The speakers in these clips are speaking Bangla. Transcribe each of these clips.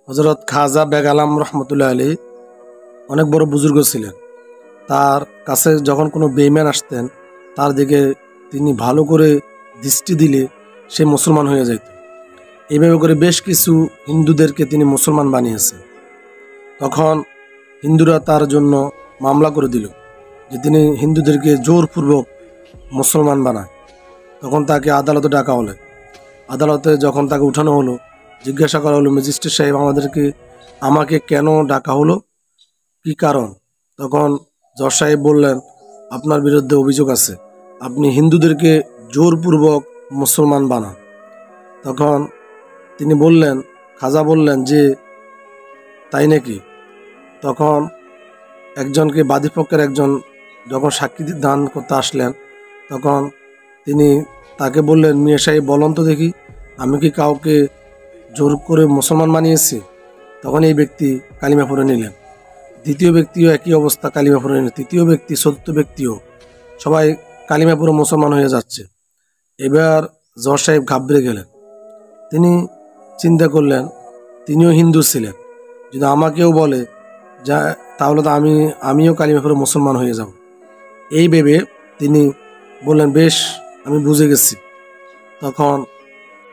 হযরত খাজা বেগালাম রহমতুল্লাহ আলী অনেক বড় বুজুর্গ ছিলেন। তার কাছে যখন কোনো বেঈমান আসতেন তার দিকে তিনি ভালো করে দৃষ্টি দিলে সে মুসলমান হয়ে যেত। এইভাবে করে বেশ কিছু হিন্দুদেরকে তিনি মুসলমান বানিয়েছেন। তখন হিন্দুরা তার জন্য মামলা করে দিল যে তিনি হিন্দুদেরকে জোরপূর্বক মুসলমান বানায়। তখন তাকে আদালতে ডাকা হলো। আদালতে যখন তাকে উঠানো হলো, জিজ্ঞাসা করা হলো, ম্যাজিস্ট্রেট সাহেব আমাকে কেন ডাকা হলো, কি কারণ? তখন জজ সাহেব বললেন, আপনার বিরুদ্ধে অভিযোগ আছে, আপনি হিন্দুদেরকে জোরপূর্বক মুসলমান বানান। তখন তিনি বললেন, খাজা বললেন যে তাই নাকি? তখন একজনকে বাদীপক্ষের একজন যখন সাক্ষী দান করতে আসলেন, তখন তিনি তাকে বললেন, মিয়া সাহেব বলুন তো দেখি, আমি কি কাউকে জোর করে মুসলমান বানিয়েছি? তখন এই ব্যক্তি কালিমা পড়ে নিলেন। দ্বিতীয় ব্যক্তিও একই অবস্থা, কালিমা পড়ে নিলেন। তৃতীয় ব্যক্তি, চতুর্থ ব্যক্তিও, সবাই কালিমা পড়ে মুসলমান হয়ে যাচ্ছে। এবার জজ সাহেব ঘাবড়ে গেলেন। তিনি চিন্তা করলেন, তিনিও হিন্দু ছিলেন, যদি আমাকেও বলে যা তাহলে তো আমিও কালিমা পড়ে মুসলমান হয়ে যাব। এই ভেবে তিনি বললেন, বেশ, আমি বুঝে গেছি। তখন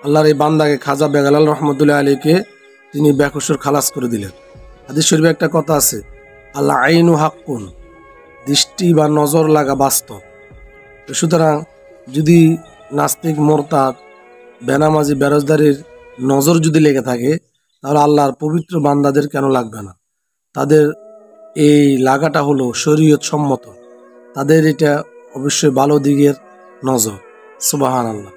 আল্লাহর এই বান্দাকে খাজা বেগালাল রহমতুল্লাহ আলীকে তিনি বেকসুর খালাস করে দিলেন। হাদিস শরীফে একটা কথা আছে, আল্লাহ আইনু হাক্কুন, দৃষ্টি বা নজর লাগা বাস্তব। সুতরাং যদি নাস্তিক, মোরতাদ, বেনামাজি, বেরোজগারির নজর যদি লেগে থাকে, তাহলে আল্লাহর পবিত্র বান্দাদের কেন লাগবে না? তাদের এই লাগাটা হলো শরীয়ত সম্মত, তাদের এটা অবশ্যই ভালো দিকের নজর। সুবহানাল্লাহ।